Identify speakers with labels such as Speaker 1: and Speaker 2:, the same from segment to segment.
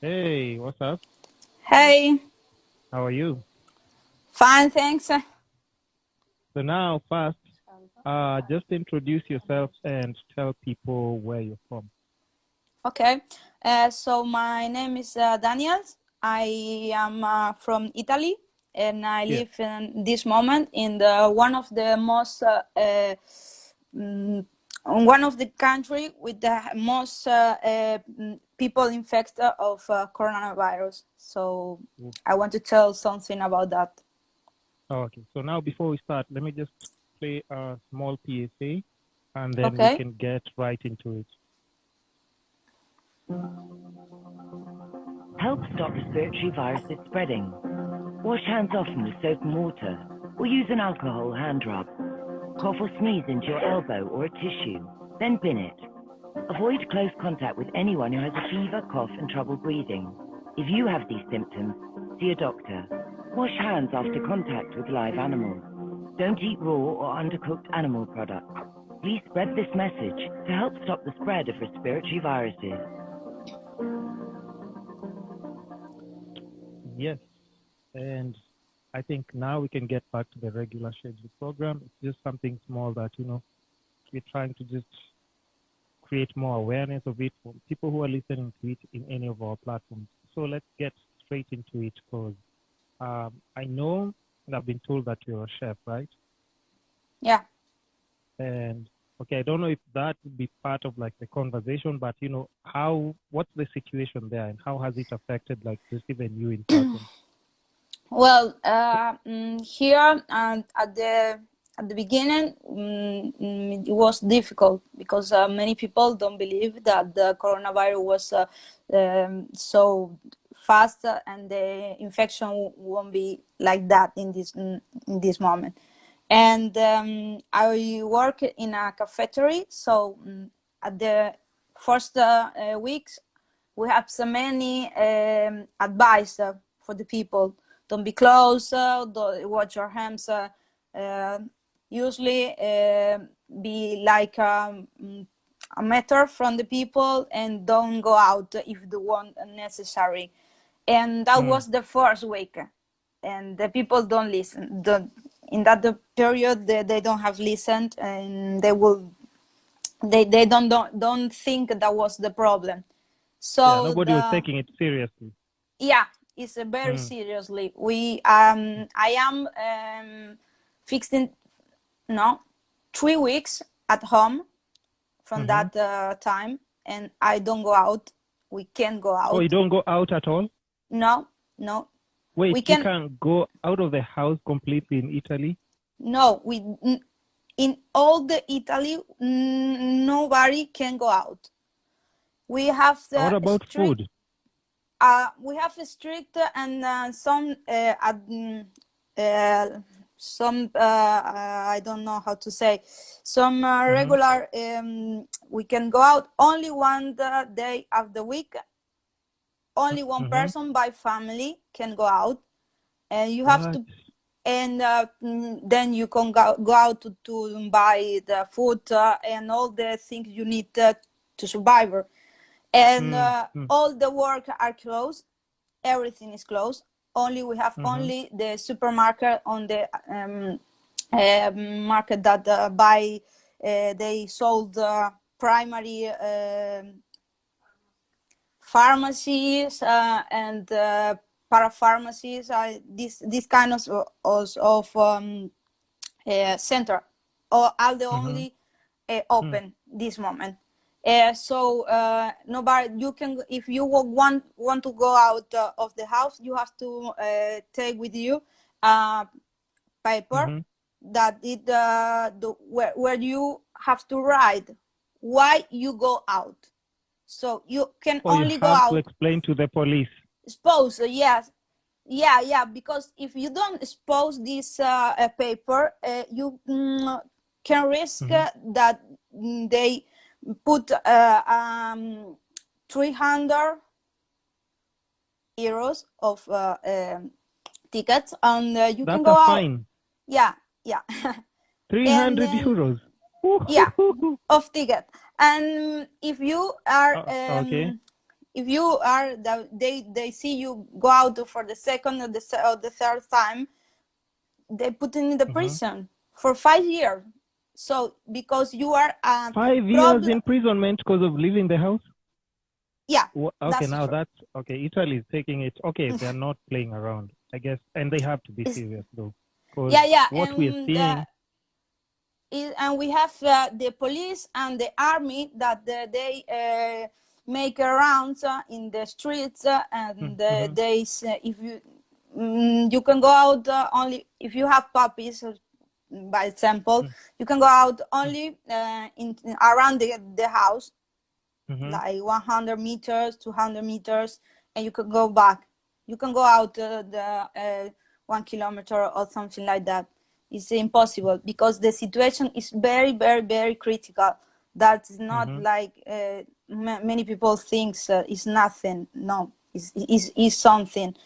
Speaker 1: Hey, what's up?
Speaker 2: Hey,
Speaker 1: How are you?
Speaker 2: fine, thanks.
Speaker 1: So now, first, just introduce yourself and tell people where you're from.
Speaker 2: Okay, so my name is Danielis. I am from Italy, and I
Speaker 1: Yeah.
Speaker 2: live in this moment in the one of the country with the most people infected of coronavirus. So
Speaker 1: Mm.
Speaker 2: I want to tell something about that.
Speaker 1: Oh, okay. So now, before we start, let me just play a small PSA, and then we
Speaker 2: Okay.
Speaker 1: can get right into it.
Speaker 3: Help stop respiratory viruses spreading. Wash hands often with soap and water, or use an alcohol hand rub. Cough or sneeze into your elbow or a tissue, then bin it. Avoid close contact with anyone who has a fever, cough, and trouble breathing. If you have these symptoms, see a doctor. Wash hands after contact with live animals. Don't eat raw or undercooked animal products. Please spread this message to help stop the spread of respiratory viruses.
Speaker 1: Yes. And I think now we can get back to the regular scheduled program. It's just something small that, we're trying to just create more awareness of it for people who are listening to it in any of our platforms. So let's get straight into it because I know and I've been told that you're a chef, right?
Speaker 2: Yeah.
Speaker 1: And okay, I don't know if that would be part of like the conversation, but what's the situation there and how has it affected like just even you in person?
Speaker 2: Well, here and at the beginning, it was difficult because many people don't believe that the coronavirus was so fast and the infection won't be like that in this moment. And I work in a cafeteria, so at the first weeks we have so many advice for the people. Don't be close, don't watch your hands, uh, usually be like a meter from the people and don't go out if the one necessary. And that was the first week, and the people don't listen. In that period, they don't have listened, and they don't think that was the problem.
Speaker 1: Yeah,
Speaker 2: So
Speaker 1: nobody was taking it seriously.
Speaker 2: yeah, it's very
Speaker 1: Mm.
Speaker 2: seriously. I am fixing no 3 weeks at home from
Speaker 1: Mm-hmm.
Speaker 2: that time, and I don't go out. We can't go
Speaker 1: Oh, you
Speaker 2: out.
Speaker 1: don't go out at all?
Speaker 2: No, no,
Speaker 1: Wait,
Speaker 2: we
Speaker 1: you
Speaker 2: can.
Speaker 1: can't go out of the house completely in Italy?
Speaker 2: No, we in all the Italy, nobody can go out. We have
Speaker 1: What
Speaker 2: the
Speaker 1: about
Speaker 2: strict.
Speaker 1: food?
Speaker 2: We have a strict and uh, some I don't know how to say, some
Speaker 1: Mm-hmm.
Speaker 2: regular. We can go out only one day of the week. Only one
Speaker 1: Mm-hmm.
Speaker 2: person by family can go out, and you have
Speaker 1: What?
Speaker 2: to. And then you can go out to buy the food and all the things you need to survive. And
Speaker 1: Mm-hmm.
Speaker 2: all the work are closed. Everything is closed. We have
Speaker 1: Mm-hmm.
Speaker 2: only the supermarket on the market that buy. They sold primary pharmacies and parapharmacies. This kind of center are the
Speaker 1: Mm-hmm.
Speaker 2: only open this moment. So nobody, you can, if you want to go out of the house, you have to take with you paper
Speaker 1: Mm-hmm.
Speaker 2: that where you have to write why you go out. So you can
Speaker 1: Or you
Speaker 2: only go
Speaker 1: have to
Speaker 2: out.
Speaker 1: explain to the police.
Speaker 2: Suppose yes, yeah, because if you don't expose this paper, you can risk
Speaker 1: Mm-hmm.
Speaker 2: that they put 300 euros of tickets, and you can
Speaker 1: That's
Speaker 2: go
Speaker 1: a
Speaker 2: out.
Speaker 1: fine.
Speaker 2: Yeah, yeah. And
Speaker 1: 300
Speaker 2: then
Speaker 1: euros.
Speaker 2: yeah,
Speaker 1: Woo-hoo-hoo-hoo.
Speaker 2: of ticket. And if you are
Speaker 1: Okay.
Speaker 2: if you are they see you go out for the second or the third time, they put in the prison for 5 years. So because you are
Speaker 1: 5 years imprisonment because of leaving the house.
Speaker 2: Yeah.
Speaker 1: Okay, now that's okay. Italy is taking it. Okay, they're not playing around, I guess, and they have to be serious though.
Speaker 2: Yeah.
Speaker 1: What
Speaker 2: and
Speaker 1: we're seeing.
Speaker 2: And we have the police and the army that they make rounds in the streets, and they if you can go out only if you have puppies, by example. You can go out only in around the house, like 100 meters, 200 meters, and you can go back. You can go out the 1 kilometer or something like that. It's impossible because the situation is very, very, very critical. That's not like many people think it's nothing. No, it's something.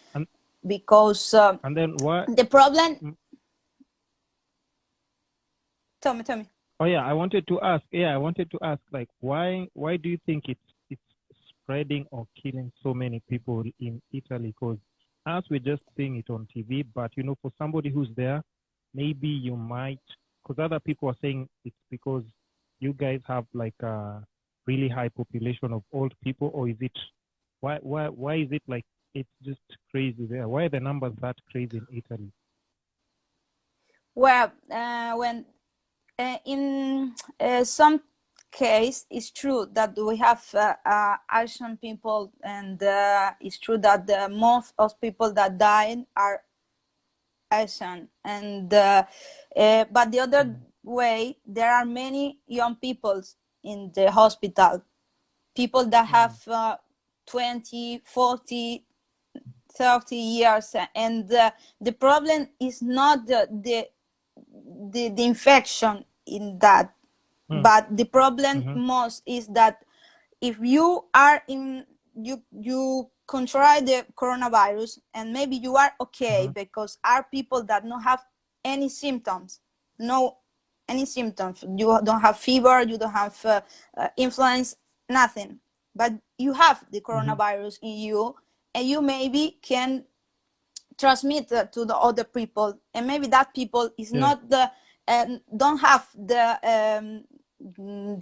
Speaker 2: Because
Speaker 1: and then what
Speaker 2: the problem? Tell me.
Speaker 1: Oh yeah, I wanted to ask. Like, why do you think it's spreading or killing so many people in Italy? Because as we're just seeing it on TV, but for somebody who's there, maybe you might, because other people are saying it's because you guys have like a really high population of old people, or is it why is it like it's just crazy there? Why are the numbers that crazy in Italy?
Speaker 2: Well, when in some case, it's true that we have Asian people, and it's true that most of people that died are Asian. And but the other way, there are many young people in the hospital, people that have 20, 40, 30 years, and the problem is not the infection in that, but the problem most is that if you are in you contract the coronavirus, and maybe you are okay, because are people that don't have any symptoms, you don't have fever, you don't have influenza, nothing, but you have the coronavirus in you, and you maybe can transmit to the other people, and maybe that people is not don't have the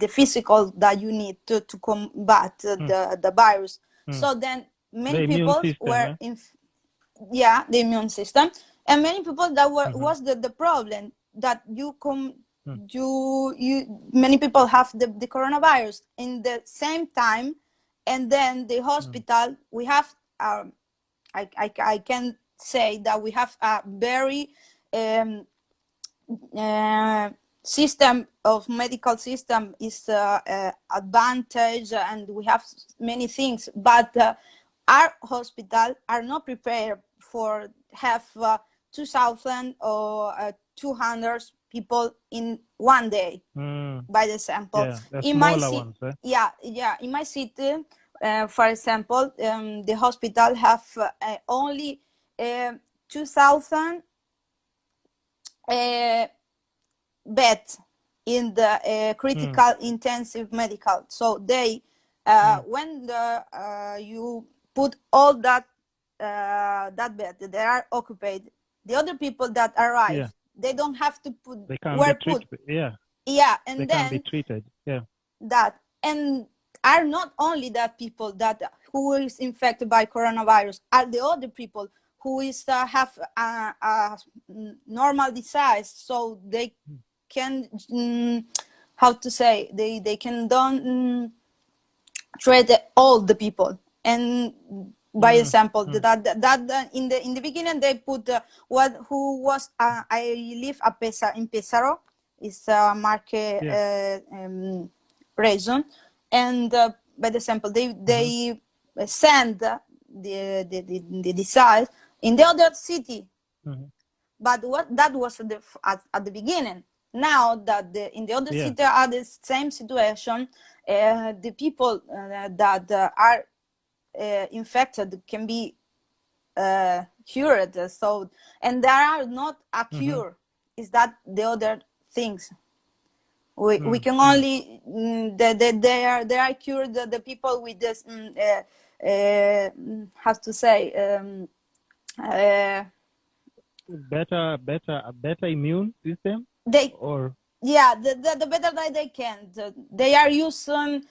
Speaker 2: physical that you need to combat the virus. So then many people were the immune system, and many people that was the problem that many people have the coronavirus in the same time, and then the hospital we have I can say that we have a very medical system is advantage, and we have many things, but our hospital are not prepared for have 2,000 or 200 people in one day. By the example, in my city, in my city, for example, the hospital have only 2,000 beds in the critical intensive medical. So they when you put all that bed, they are occupied. The other people that arrive, they don't have to put
Speaker 1: they can't be treated.
Speaker 2: And
Speaker 1: they
Speaker 2: then
Speaker 1: can be treated.
Speaker 2: That, and are not only that people that who is infected by coronavirus, are the other people who is have a normal disease, so they can how to say, they can don't treat all the people. And by example, that in the beginning they put who was I live in Pesaro, is Marche region, and by example they send the disease in the other city, but that was at the beginning. Now that in the other city are the same situation, the people that are infected can be cured. So, and there are not a cure. Is that the other things? We can only they are cured, the people with this how to say,
Speaker 1: better immune system,
Speaker 2: they
Speaker 1: or
Speaker 2: yeah, the better that they can. They are using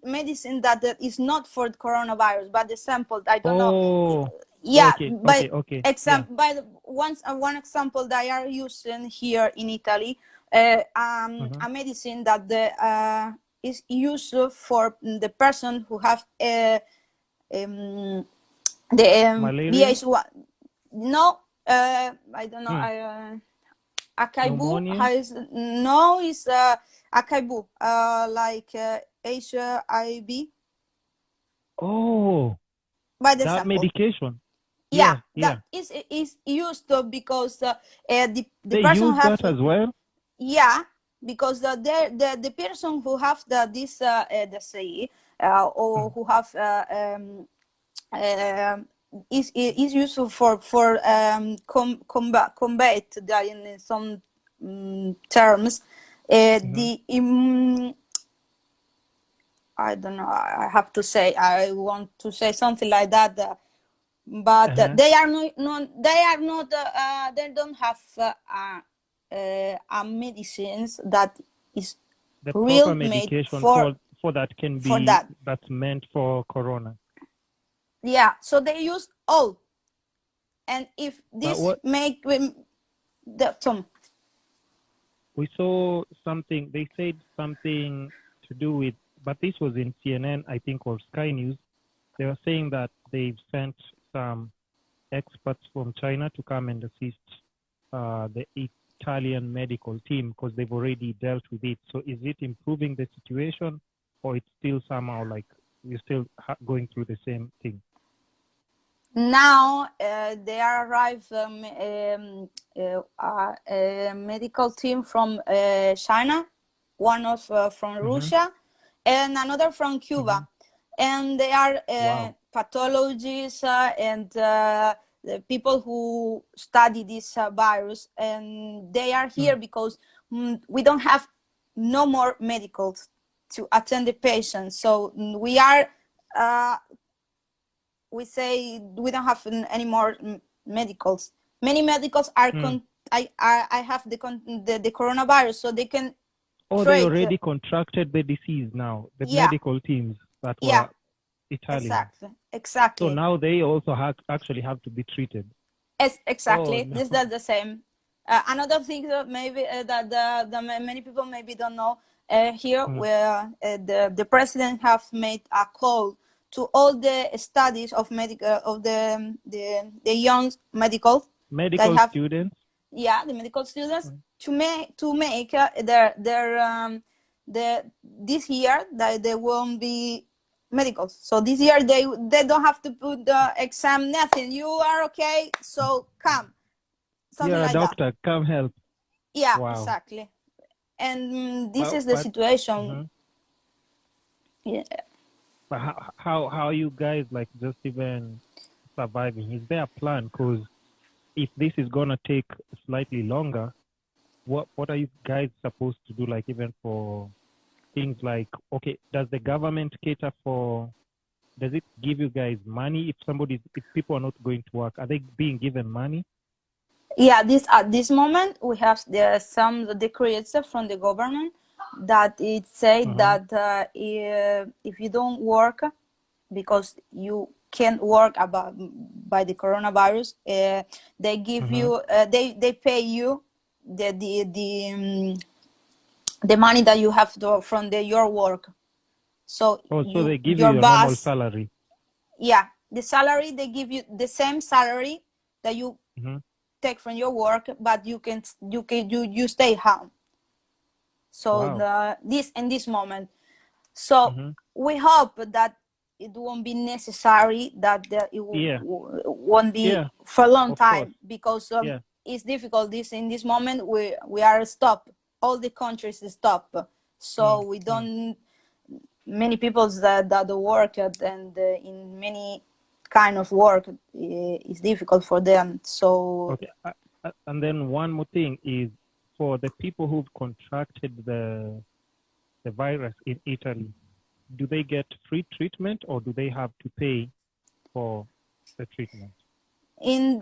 Speaker 2: medicine that is not for the coronavirus, but the sample, I don't know.
Speaker 1: oh,
Speaker 2: Yeah,
Speaker 1: okay, yeah.
Speaker 2: by one example they are using here in Italy,
Speaker 1: Mm-hmm.
Speaker 2: a medicine that is used for the person who have the
Speaker 1: Malaria,
Speaker 2: BH1. No, I don't know. Akaibu
Speaker 1: pneumonia.
Speaker 2: has no is Akaibu, like HIV
Speaker 1: Oh,
Speaker 2: by the
Speaker 1: that
Speaker 2: sample.
Speaker 1: medication.
Speaker 2: Yeah,
Speaker 1: Yeah.
Speaker 2: that is used because the
Speaker 1: They
Speaker 2: person
Speaker 1: use
Speaker 2: have,
Speaker 1: that as well.
Speaker 2: yeah, because the person who have this the CE, or
Speaker 1: Mm.
Speaker 2: who have is useful for combat that in some terms,
Speaker 1: Mm-hmm.
Speaker 2: I don't know, I have to say, I want to say something like that, but
Speaker 1: Uh-huh.
Speaker 2: they are not they don't have medicines that is
Speaker 1: The proper
Speaker 2: real made
Speaker 1: medication for that can
Speaker 2: for
Speaker 1: be
Speaker 2: that.
Speaker 1: that's meant for corona.
Speaker 2: Yeah, so they use all, and if
Speaker 1: But
Speaker 2: this
Speaker 1: what
Speaker 2: make the some.
Speaker 1: we saw something, they said something to do with, but this was in CNN, I think, or Sky News. They were saying that they've sent some experts from China to come and assist the Italian medical team because they've already dealt with it. So is it improving the situation, or it's still somehow like we're still going through the same thing?
Speaker 2: Now they arrive a medical team from China, one of from
Speaker 1: Mm-hmm.
Speaker 2: Russia, and another from
Speaker 1: Mm-hmm.
Speaker 2: Cuba, and they are
Speaker 1: Wow.
Speaker 2: pathologists and the people who study this virus, and they are here because we don't have no more medicals to attend the patients, so we are. We say we don't have any more medicals. Many medicals are I have the coronavirus, so they can
Speaker 1: Oh, they
Speaker 2: treat.
Speaker 1: already contracted the disease now, the
Speaker 2: Yeah,
Speaker 1: medical teams that
Speaker 2: yeah,
Speaker 1: were Italian. So
Speaker 2: exactly,
Speaker 1: now they also actually have to be treated. Oh,
Speaker 2: exactly.
Speaker 1: no.
Speaker 2: This does the same. Another thing that maybe that the many people maybe don't know, here where the president have made a call to all the studies of medical of the young medical that
Speaker 1: Medical
Speaker 2: have,
Speaker 1: students.
Speaker 2: yeah, the medical students, to make the this year that they won't be medicals. So this year they don't have to put the exam, nothing. You are okay, so come, something
Speaker 1: You're a
Speaker 2: like that.
Speaker 1: doctor, come help.
Speaker 2: Yeah,
Speaker 1: Wow.
Speaker 2: exactly. And this
Speaker 1: But
Speaker 2: is the situation.
Speaker 1: mhm.
Speaker 2: Yeah.
Speaker 1: But how you guys like just even surviving? Is there a plan? Because if this is gonna take slightly longer, what are you guys supposed to do? Like even for things like, okay, does the government cater for? Does it give you guys money if people are not going to work? Are they being given money?
Speaker 2: Yeah, this at this moment we have some decrees from the government that it said
Speaker 1: Uh-huh.
Speaker 2: that if you don't work because you can't work about by the coronavirus, they give
Speaker 1: Uh-huh.
Speaker 2: you they pay you the money that you have from your work. So
Speaker 1: Oh, so they give you
Speaker 2: your
Speaker 1: your normal
Speaker 2: boss,
Speaker 1: salary.
Speaker 2: yeah, the salary, they give you the same salary that you
Speaker 1: Mm-hmm.
Speaker 2: take from your work, but you stay home. So
Speaker 1: Wow.
Speaker 2: this in this moment, so
Speaker 1: Mm-hmm.
Speaker 2: we hope that it won't be necessary, that it
Speaker 1: Yeah.
Speaker 2: won't be
Speaker 1: Yeah.
Speaker 2: for a long
Speaker 1: Of course.
Speaker 2: time, because
Speaker 1: Yeah.
Speaker 2: it's difficult. This in this moment we are stopped. All the countries stop, so we
Speaker 1: Mm.
Speaker 2: don't. Many people that work and in many kind of work is difficult for them. So
Speaker 1: Okay. And then one more thing is for the people who've contracted the virus in Italy, do they get free treatment or do they have to pay for the treatment?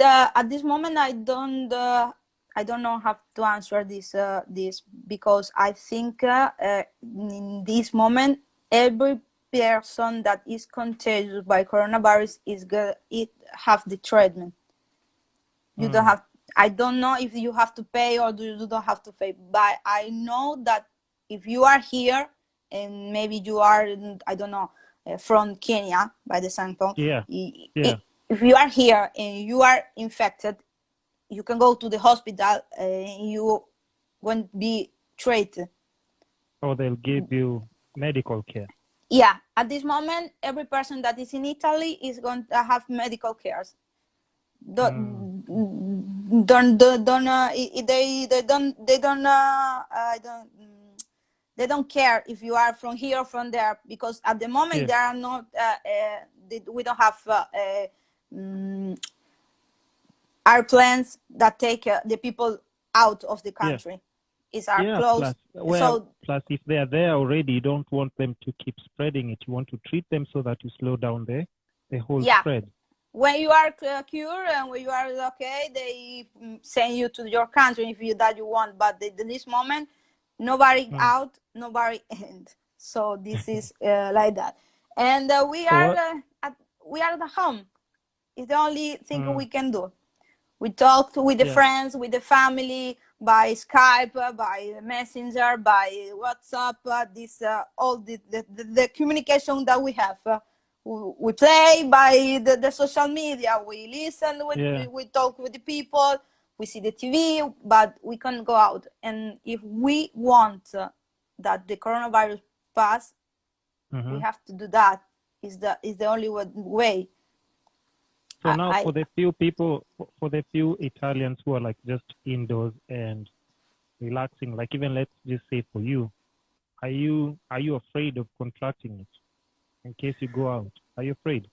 Speaker 2: At this moment, I don't know how to answer this because I think in this moment every person that is contagious by coronavirus it have the treatment. You don't have. I don't know if you have to pay or you don't have to pay, but I know that if you are here and maybe you are, I don't know, from Kenya, by the example, if you are here and you are infected, you can go to the hospital and you won't be treated.
Speaker 1: Or they'll give you medical care.
Speaker 2: Yeah, at this moment, every person that is in Italy is going to have medical care. They don't care if you are from here or from there, because at the moment there are not we don't have airplanes that take the people out of the country. It's closed.
Speaker 1: Plus if they are there already, you don't want them to keep spreading it. You want to treat them so that you slow down the whole spread.
Speaker 2: When you are cured and when you are okay, they send you to your country if you want. But in this moment, nobody out, nobody in. So this is like that. And we are at home. It's the only thing we can do. We talk with the friends, with the family, by Skype, by Messenger, by WhatsApp. All the communication that we have. We play by the social media. We listen. We talk with the people. We see the TV, but we can't go out. And if we want that the coronavirus pass, we have to do that. Is the only way.
Speaker 1: So now, for the few Italians who are like just indoors and relaxing, like even let's just say for you, are you afraid of contracting it in case you go out? Are you afraid?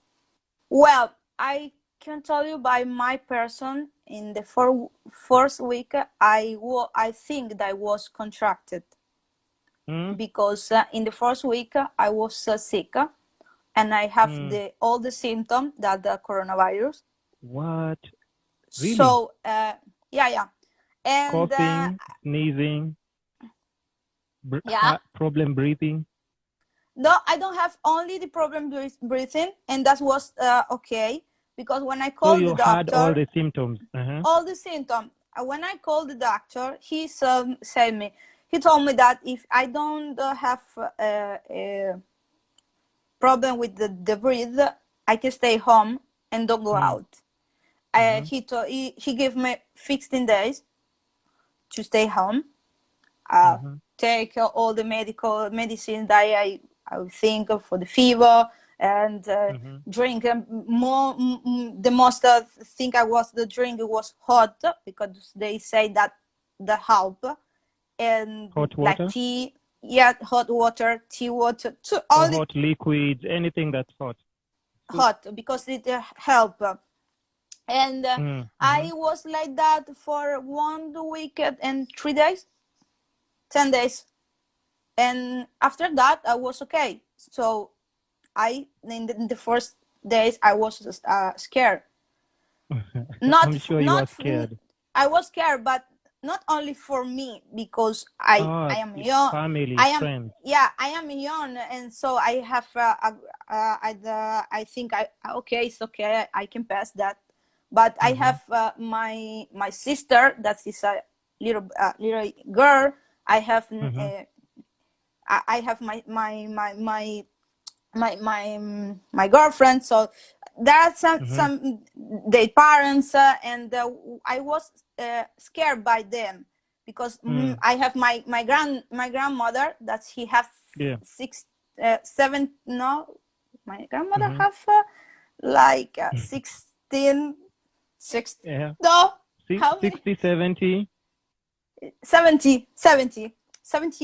Speaker 2: Well, I can tell you by my person, in the first week, I think that I was contracted because in the first week I was sick. And I have all the symptoms that the coronavirus.
Speaker 1: What? Really?
Speaker 2: So, yeah. And
Speaker 1: coughing, sneezing, problem breathing.
Speaker 2: No, I don't have only the problem breathing, and that was okay. Because when I called the doctor,
Speaker 1: had all the symptoms.
Speaker 2: All the symptoms. When I called the doctor, he told me that if I don't have problem with the breathe, I can stay home and don't go out. He gave me 15 days to stay home, take all the medical medicine that I would think of for the fever, and drink more. The most thing the drink was hot, because they say that the help, and
Speaker 1: hot water?
Speaker 2: Like tea. Yeah, hot water, tea water,
Speaker 1: hot liquids, anything that's hot.
Speaker 2: Hot, because it help. And I was like that for 1 week and 3 days, 10 days. And after that, I was okay. So in the first days, I was scared.
Speaker 1: I'm sure you were scared.
Speaker 2: I was scared, but not only for me, because I am young.
Speaker 1: Family, friends.
Speaker 2: Yeah, I am young, and so I have. I think it's okay. I can pass that, but I have my sister that is a little girl. I have I have my girlfriend. So there are some their parents, and I was scared by them, because I have my grandmother that she have 7. No, my grandmother have like 16. No,
Speaker 1: 60, 70.
Speaker 2: 70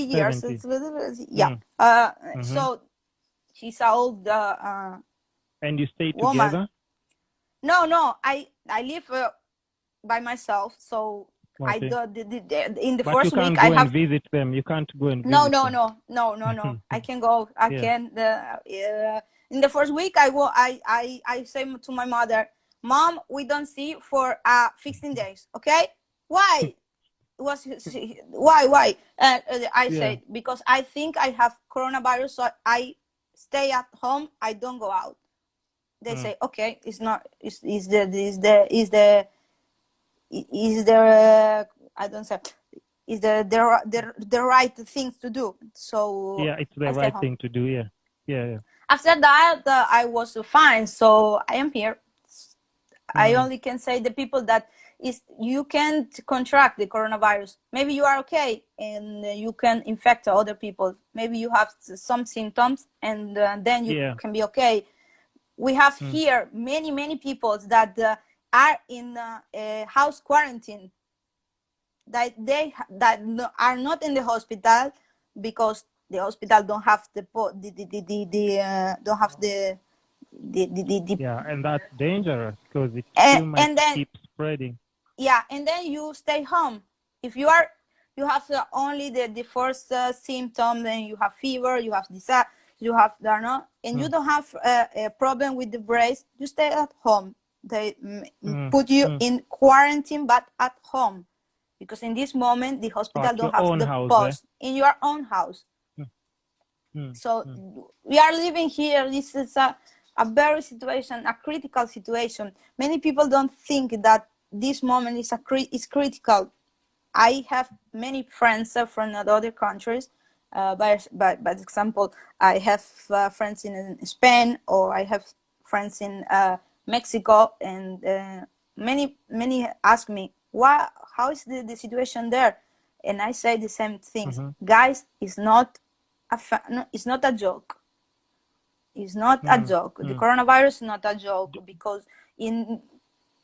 Speaker 2: years.
Speaker 1: 70.
Speaker 2: Yeah. So she's an old
Speaker 1: and you stay
Speaker 2: woman.
Speaker 1: Together?
Speaker 2: No, I live by myself. So I
Speaker 1: Okay.
Speaker 2: do, in the
Speaker 1: But you
Speaker 2: first
Speaker 1: can't
Speaker 2: week
Speaker 1: go
Speaker 2: I
Speaker 1: and
Speaker 2: have
Speaker 1: visit them. You can't go and
Speaker 2: no
Speaker 1: visit them.
Speaker 2: I can go. I
Speaker 1: Yeah.
Speaker 2: can. In the first week, I say to my mother, "Mom, we don't see for 15 days. Okay? Why? Why? I
Speaker 1: Yeah.
Speaker 2: said because I think I have coronavirus, so I stay at home. I don't go out. They say, okay, it's not. Is the I don't say is the right things to do. So
Speaker 1: Yeah, it's the
Speaker 2: I stay
Speaker 1: right
Speaker 2: home.
Speaker 1: thing to do. Yeah. Yeah. Yeah.
Speaker 2: After that, I was fine. So I am here. I only can say the people that is you can't contract the coronavirus. Maybe you are okay and you can infect other people. Maybe you have some symptoms and then you can be okay. We have here many people that are in house quarantine, that are not in the hospital because the hospital don't have don't have the
Speaker 1: Yeah, and that's dangerous because it still might
Speaker 2: and then
Speaker 1: keep spreading.
Speaker 2: yeah, and then you stay home. If you have only the first symptom, then you have fever, you have this, you have and you don't have a problem with the brace, you stay at home. They put you in quarantine, but at home, because in this moment the hospital
Speaker 1: At
Speaker 2: don't
Speaker 1: your
Speaker 2: have
Speaker 1: own
Speaker 2: the
Speaker 1: house,
Speaker 2: post in your own house. So we are living here. This is a very situation, a critical situation. Many people don't think that this moment is critical. I have many friends from other countries. By example, I have friends in Spain, or I have friends in Mexico, and many ask me, how is the situation there? And I say the same things. Guys, it's not it's not a joke. It's not a joke. The coronavirus is not a joke, because in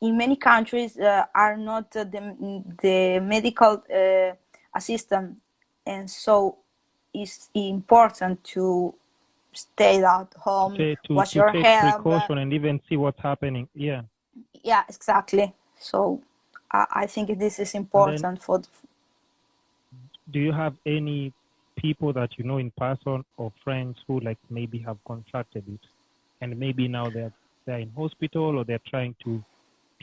Speaker 2: many countries are not the medical assistant, and so it's important to stay at home, wash
Speaker 1: to
Speaker 2: your
Speaker 1: take
Speaker 2: hands.
Speaker 1: precaution and even see what's happening. Yeah.
Speaker 2: Yeah, exactly. So I think this is
Speaker 1: And then,
Speaker 2: important for.
Speaker 1: do you have any people that you know in person or friends who like maybe have contracted it, and maybe now they're in hospital, or they're trying to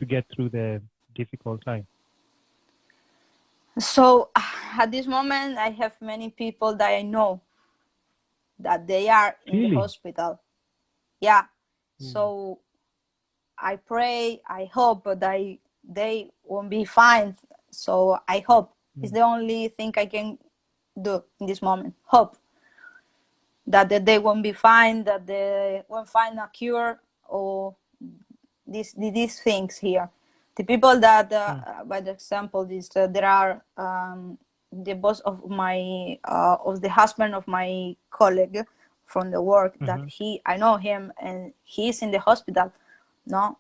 Speaker 1: get through the difficult time?
Speaker 2: So at this moment, I have many people that I know that they are in the
Speaker 1: Really?
Speaker 2: hospital. Yeah. So I pray, I hope that they won't be fine. So I hope it's the only thing I can do in this moment. Hope that they won't be fine, that they won't find a cure, or these things here. The people that, by the example, there are the boss of my of the husband of my colleague from the work, that I know him, and he's in the hospital. No.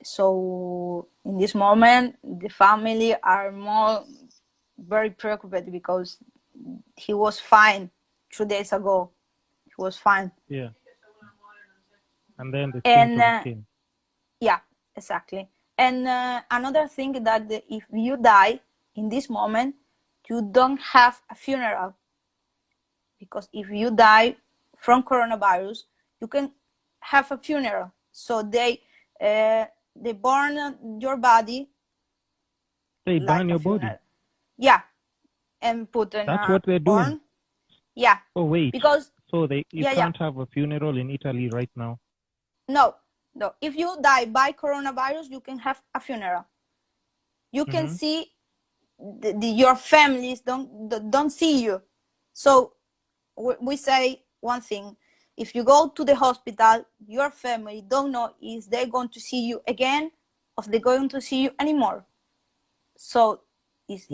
Speaker 2: So in this moment, the family are more very preoccupied, because he was fine 2 days ago. He was fine.
Speaker 1: Yeah. And then the
Speaker 2: And
Speaker 1: symptoms came.
Speaker 2: yeah, exactly. And another thing, that if you die in this moment, you don't have a funeral, because if you die from coronavirus, you can have a funeral. So they burn your body.
Speaker 1: They
Speaker 2: Like
Speaker 1: burn
Speaker 2: a
Speaker 1: your body.
Speaker 2: funeral. Yeah, and put in
Speaker 1: That's
Speaker 2: a
Speaker 1: what they're doing.
Speaker 2: urn. Yeah.
Speaker 1: Oh wait.
Speaker 2: Because
Speaker 1: So you
Speaker 2: yeah,
Speaker 1: can't have a funeral in Italy right now.
Speaker 2: No. If you die by coronavirus, you can have a funeral. You can see your families don't see you. So we say one thing: if you go to the hospital, your family don't know if they're going to see you again, or if they're going to see you anymore. So it's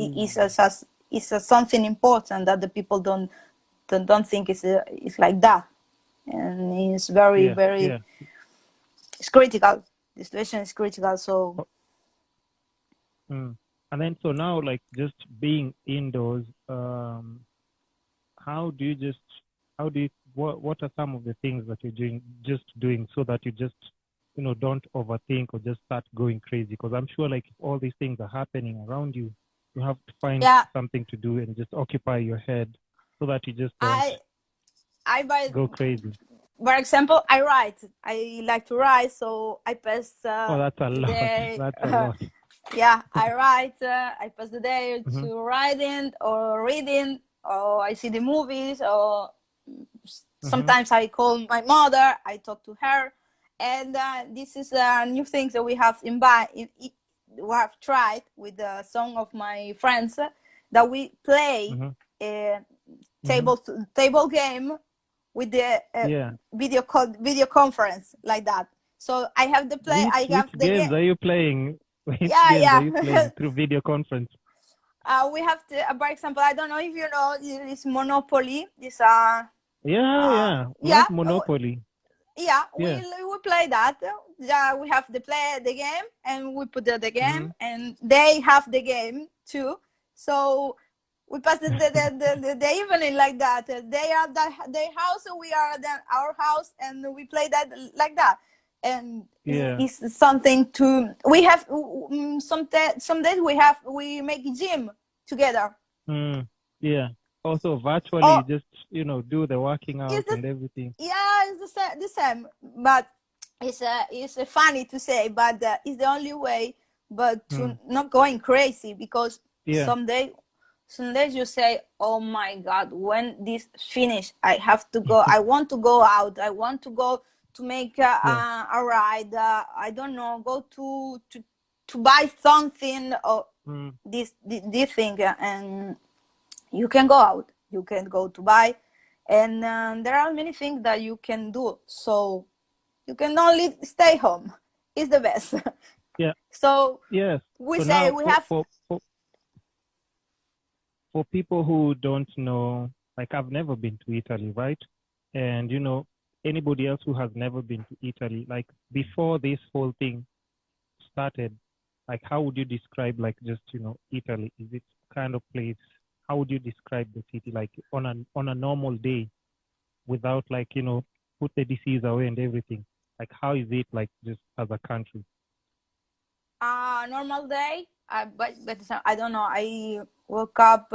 Speaker 2: something important that the people don't think it's like that, and it's very it's critical. The situation is critical. So
Speaker 1: and then so now, like, just being indoors, how do you what are some of the things that you're doing so that you just don't overthink or just start going crazy. Because I'm sure, like, if all these things are happening around you, you have to find something to do and just occupy your head so that you just don't go crazy.
Speaker 2: For example, I write. I like to write, so I pass
Speaker 1: that's a lot.
Speaker 2: day.
Speaker 1: That's a lot.
Speaker 2: Yeah, I write. I pass the day to writing or reading, or I see the movies, or sometimes I call my mother. I talk to her, and this is new things that we have we have tried with the song of my friends that we play a table game with the video conference like that. So I have the play.
Speaker 1: Which games are you playing? Which games are you playing through video conference?
Speaker 2: We have to, for example, I don't know if you know, this Monopoly. This
Speaker 1: Monopoly.
Speaker 2: Yeah, we play that. We have the game, and we put the game, and they have the game too. So we pass the evening like that. They are their house, we are our house, and we play that like that. And it's something to we have. Some days we make gym together.
Speaker 1: Also virtually, just do the working out and everything.
Speaker 2: Yeah, it's the same. But it's funny to say, but it's the only way. But to not going crazy, because some days you say, "Oh my God, when this finish, I have to go. I want to go out. I want to go to make a ride. I don't know, go to buy something or this thing, and you can go out. You can go to buy, and there are many things that you can do. So you can only stay home. It's the best."
Speaker 1: Yeah.
Speaker 2: So
Speaker 1: we
Speaker 2: say we have.
Speaker 1: For people who don't know, like, I've never been to Italy, right? And anybody else who has never been to Italy, like, before this whole thing started, like, how would you describe, like, just Italy? Is it kind of place? How would you describe the city, like, on a normal day, without, like, put the disease away and everything? Like, how is it, like, just as a country?
Speaker 2: Normal day, but I don't know. I woke up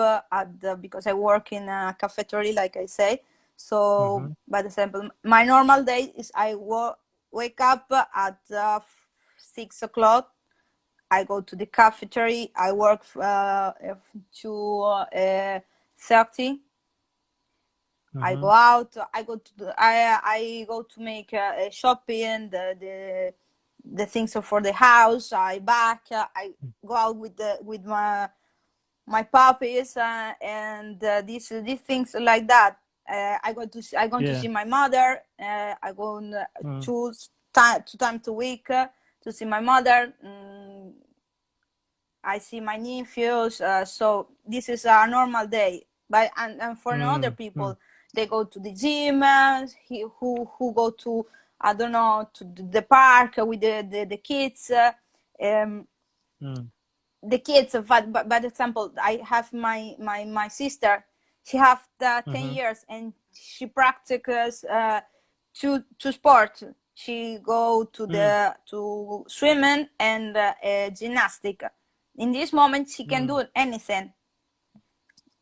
Speaker 2: because I work in a cafeteria, like I say. So, by example, my normal day is I wake up at 6 o'clock. I go to the cafeteria. I work to 30. I go out. I go to make shopping. The things for the house. I back. I go out with my puppies and these things like that. I go to see my mother. I go two times a week to see my mother. I see my nephews. So this is a normal day. But and for other people, they go to the gym. Who go to, I don't know, to the park with the kids. The kids, but by example, I have my sister. She have 10 years and she practices two sports. She go to swimming and gymnastic. In this moment, she can do anything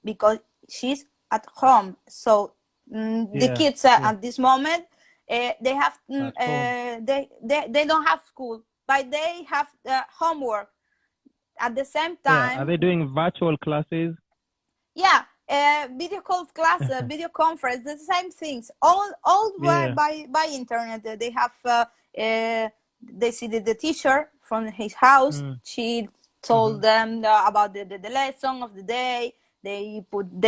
Speaker 2: because she's at home. So the kids at this moment, they have they don't have school, but they have homework. At the same time,
Speaker 1: are they doing virtual classes?
Speaker 2: Yeah, video call class, video conference, the same things. All by internet. They have they see the teacher from his house. She told them about the lesson of the day. They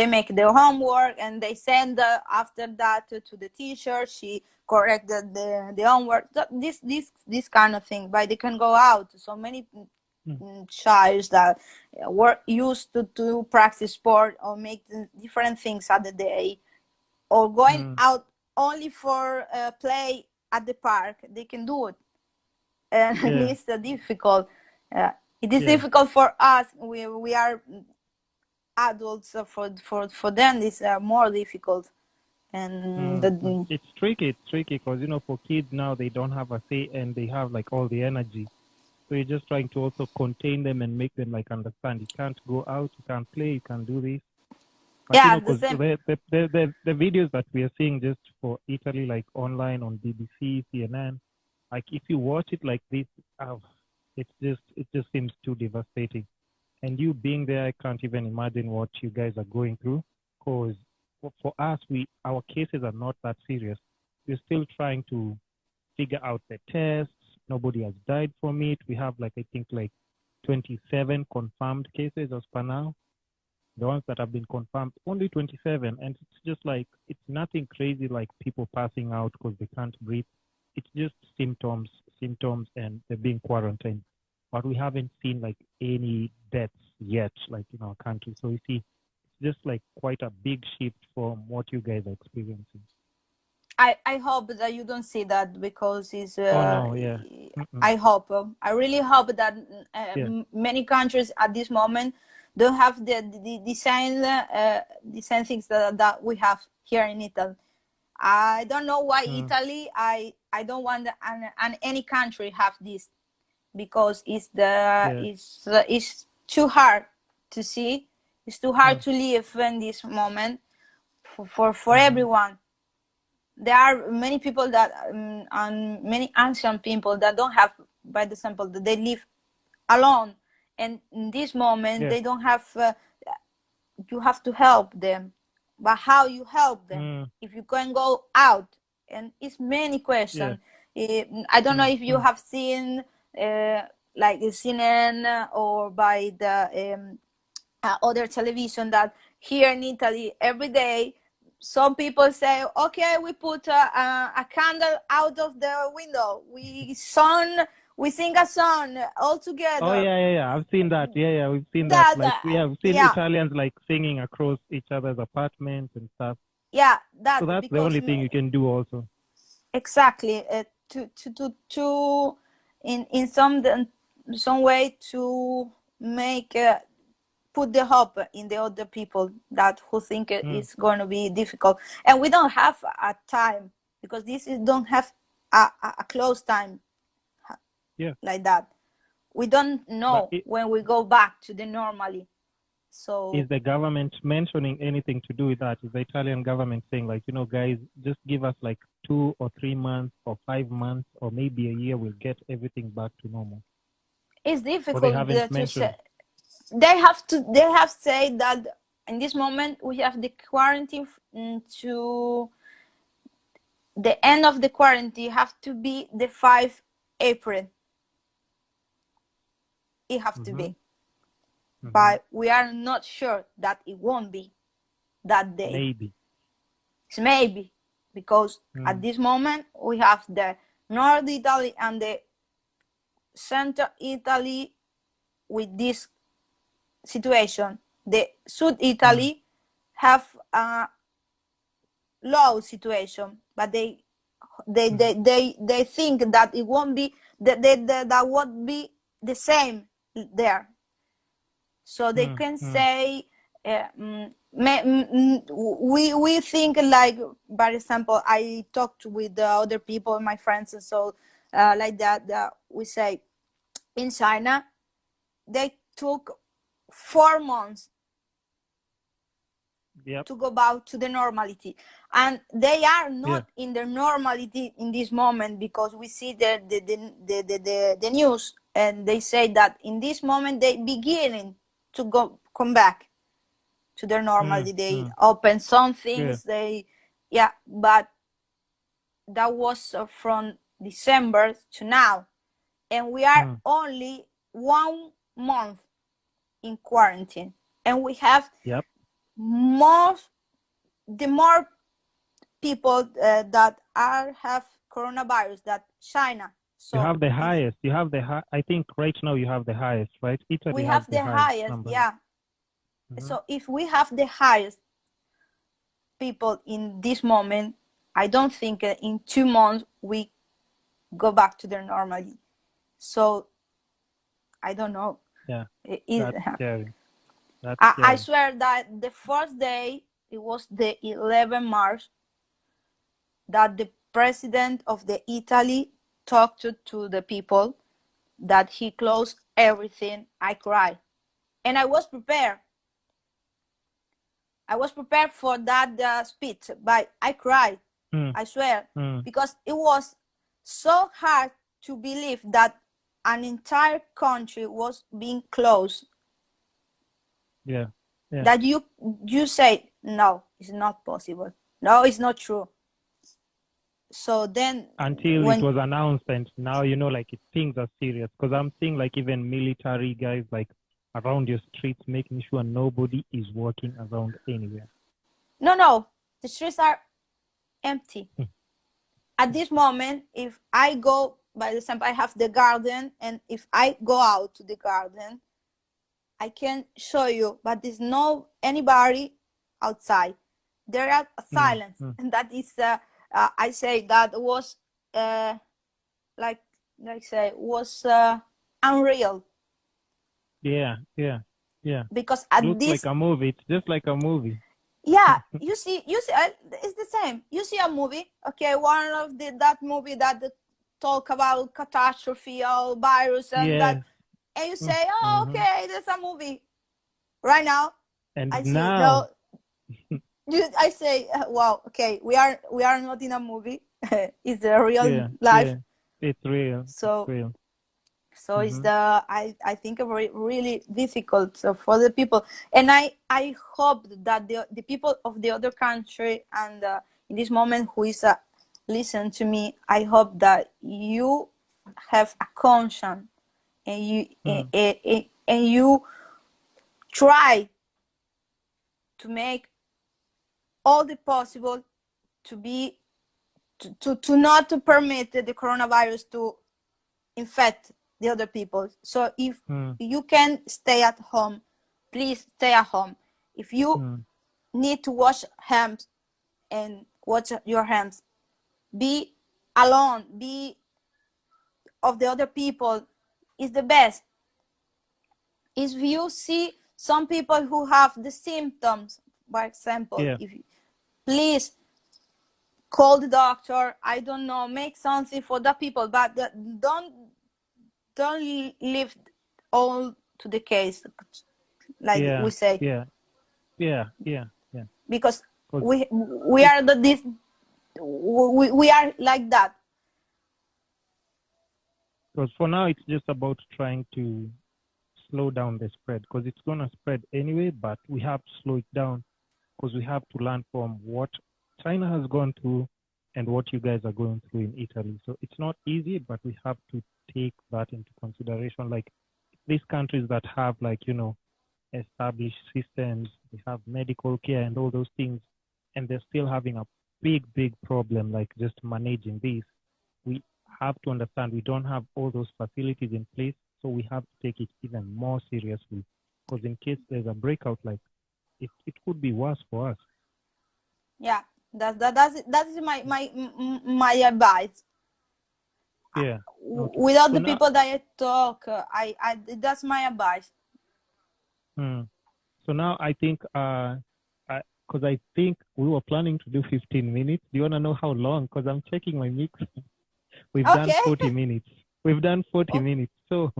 Speaker 2: make their homework and they send after that to the teacher. She corrected the homework. This kind of thing. But they can go out. So many childs that were used to practice sport or make different things at the day, or going out only for play at the park, they can do it. And it's difficult. It is difficult for us. We are adults. For them, it's more difficult. And
Speaker 1: It's tricky. It's tricky because, for kids now, they don't have a say and they have like all the energy. So you're just trying to also contain them and make them like understand you can't go out, you can't play, you can't do this. But
Speaker 2: yeah, the
Speaker 1: because
Speaker 2: same.
Speaker 1: the videos that we are seeing just for Italy, like online on BBC, CNN, like if you watch it like this, it just seems too devastating. And you being there, I can't even imagine what you guys are going through. Because for us, our cases are not that serious. We're still trying to figure out the tests. Nobody has died from it. We have I think 27 confirmed cases as per now. The ones that have been confirmed, only 27. And it's just it's nothing crazy like people passing out because they can't breathe. It's just symptoms, and they're being quarantined. But we haven't seen any deaths yet, in our country. So you see, it's just quite a big shift from what you guys are experiencing.
Speaker 2: I hope that you don't see that, because it's.
Speaker 1: Oh no, yeah.
Speaker 2: I hope. I really hope that many countries at this moment don't have the same things that we have here in Italy. I don't know why Italy. I don't want any country have this, because it's too hard to see. It's too hard to live in this moment for everyone. There are many people that and many ancient people that don't have, by example, that they live alone, and in this moment they don't have. You have to help them, but how you help them if you can go out? And it's many questions. I don't know if you have seen like CNN or by the other television, that here in Italy every day some people say, okay, we put a candle out of the window, we sing a song all together.
Speaker 1: Oh yeah. I've seen that. Yeah. We've seen that. We have seen Italians singing across each other's apartments and stuff.
Speaker 2: Yeah,
Speaker 1: so that's the only thing you can do also.
Speaker 2: Exactly. To in some way to make put the hope in the other people that who think it's going to be difficult. And we don't have a time, because don't have a close time like that. We don't know when we go back to the normally. So
Speaker 1: is the government mentioning anything to do with that? Is the Italian government saying guys, just give us 2 or 3 months or 5 months or maybe a year, we'll get everything back to normal?
Speaker 2: It's difficult
Speaker 1: to say.
Speaker 2: They have said that in this moment we have the quarantine to the end of the quarantine have to be the 5 April. It have to be. But we are not sure that it won't be that day. Maybe because at this moment we have the North Italy and the Central Italy with this situation. The South Italy have a low situation, but they think that it won't be that won't be the same there. So they can say we think for example, I talked with the other people, my friends, and so like that we say in China they took 4 months to go back to the normality, and they are not in the normality in this moment, because we see the news, and they say that in this moment they beginning to come back to their normality. They open some things, but that was from December to now, and we are only 1 month in quarantine, and we have more people that have coronavirus that China. So
Speaker 1: you have the highest. I think right now you have the highest, right? Italy
Speaker 2: we have the highest number. So if we have the highest people in this moment, I don't think in 2 months we go back to their normality. So I don't know.
Speaker 1: Yeah, that's scary. That's scary.
Speaker 2: I swear that the first day, it was the 11th March, that the president of the Italy talked to the people, that he closed everything, I cried. And I was prepared. I was prepared for that speech, but I cried. I swear, because it was so hard to believe that an entire country was being closed.
Speaker 1: Yeah.
Speaker 2: That you say, no, it's not possible. No, it's not true. So then,
Speaker 1: until it was announced, and now like things are serious, because I'm seeing like even military guys like around your streets, making sure nobody is walking around anywhere.
Speaker 2: No, the streets are empty. At this moment, if I go, by example, I have the garden, and if I go out to the garden, I can show you, but there's no anybody outside. There are silence, and that is, I say that was like say was unreal.
Speaker 1: Yeah.
Speaker 2: Because at
Speaker 1: looks
Speaker 2: this,
Speaker 1: like a movie. It's just like a movie.
Speaker 2: Yeah, you see, it's the same. You see a movie, okay, one of that movie that talk about catastrophe or virus and that, and you say, oh, okay, there's a movie. Right now,
Speaker 1: and
Speaker 2: I see
Speaker 1: now,
Speaker 2: I say, wow, okay, we are not in a movie. It's a real life.
Speaker 1: Yeah, it's real.
Speaker 2: So
Speaker 1: it's real.
Speaker 2: So it's I think really difficult for the people, and I hope that the people of the other country and in this moment who is listen to me, I hope that you have a conscience and you and you try to make all the possible to be to not to permit the coronavirus to infect the other people. So if you can stay at home, please stay at home. If you need to wash hands and wash your hands, be alone, be of the other people is the best. If you see some people who have the symptoms, by example, if you, please call the doctor. I don't know, make something for the people, but don't leave all to the case, like we say.
Speaker 1: Yeah.
Speaker 2: Because we are we are like that.
Speaker 1: Because for now, it's just about trying to slow down the spread, because it's gonna spread anyway. But we have to slow it down, because we have to learn from what China has gone through and what you guys are going through in Italy. So it's not easy, but we have to take that into consideration. Like these countries that have established systems, they have medical care and all those things, and they're still having a big problem like just managing this. We have to understand we don't have all those facilities in place, so we have to take it even more seriously, because in case there's a breakout, like it could be worse for us.
Speaker 2: Yeah, that is my advice.
Speaker 1: Yeah.
Speaker 2: Okay. Without the people that I talk, I that's my advice.
Speaker 1: So now I think, because I think we were planning to do 15 minutes. Do you want to know how long? Because I'm checking my mix. We've done 40 minutes. We've done 40 minutes. So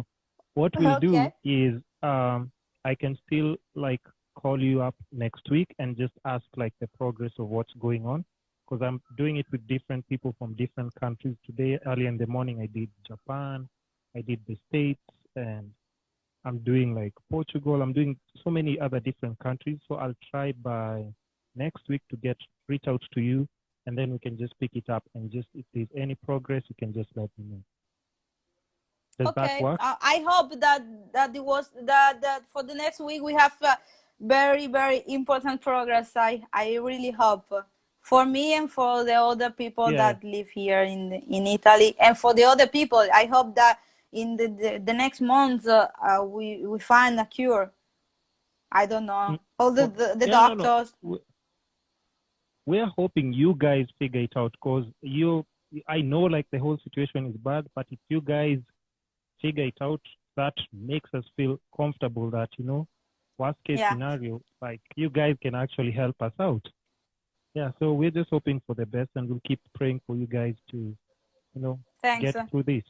Speaker 1: what we'll do is I can still like call you up next week and just ask like the progress of what's going on, because I'm doing it with different people from different countries. Today, early in the morning, I did Japan, I did the States, and I'm doing like Portugal. I'm doing so many other different countries. So I'll try by next week to reach out to you, and then we can just pick it up, and just if there's any progress, you can just let me know. Does that work?
Speaker 2: I hope that it was that for the next week we have very important progress. I really hope for me and for the other people that live here in Italy, and for the other people. I hope that in the next months we find a cure. I don't know. All the doctors.
Speaker 1: No. We're hoping you guys figure it out, because I know like the whole situation is bad, but if you guys figure it out, that makes us feel comfortable that, worst case scenario, like you guys can actually help us out. yeah, so we're just hoping for the best, and we'll keep praying for you guys to,
Speaker 2: Thanks.
Speaker 1: get through this.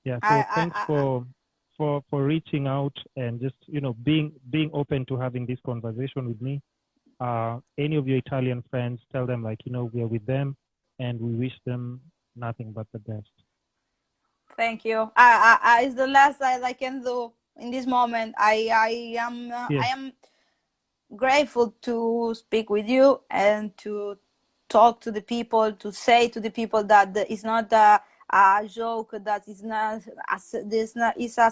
Speaker 1: Yeah, so
Speaker 2: I,
Speaker 1: thanks
Speaker 2: I,
Speaker 1: for reaching out and just, being open to having this conversation with me. Any of your Italian friends, tell them we're with them, and we wish them nothing but the best.
Speaker 2: Thank you. It's the last that I can do in this moment. I am grateful to speak with you and to talk to the people, to say to the people that it's not a joke, that it's not it's a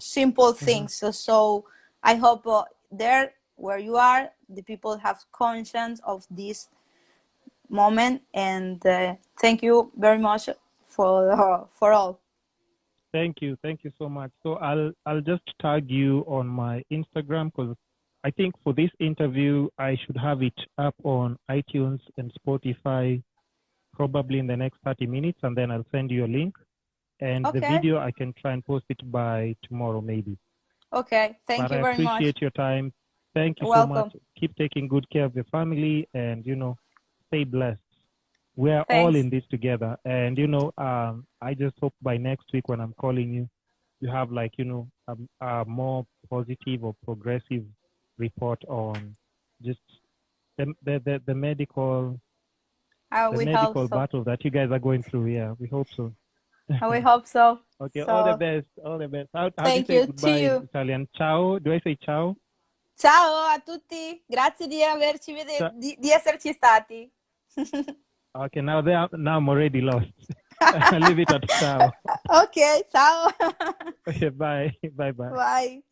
Speaker 2: simple thing. So I hope there where you are, the people have conscience of this moment, and thank you very much for all.
Speaker 1: Thank you so much. So I'll just tag you on my Instagram, because I think for this interview I should have it up on iTunes and Spotify probably in the next 30 minutes, and then I'll send you a link. And the video, I can try and post it by tomorrow maybe.
Speaker 2: Okay, thank you very much.
Speaker 1: I appreciate your time. Thank you
Speaker 2: Welcome.
Speaker 1: so much. Keep taking good care of your family, and stay blessed. We're all in this together, and I just hope by next week when I'm calling you, you have a more positive or progressive report on just the medical battle that you guys are going through. Yeah, we hope so.
Speaker 2: We hope so.
Speaker 1: Okay, all the best. All the best. How do you say goodbye in Italian? Ciao. Do I say ciao?
Speaker 2: Ciao a tutti. Grazie di di esserci stati.
Speaker 1: Okay, now I'm already lost. I'll leave it at ciao.
Speaker 2: Okay, ciao.
Speaker 1: Okay, bye. Bye.
Speaker 2: Bye.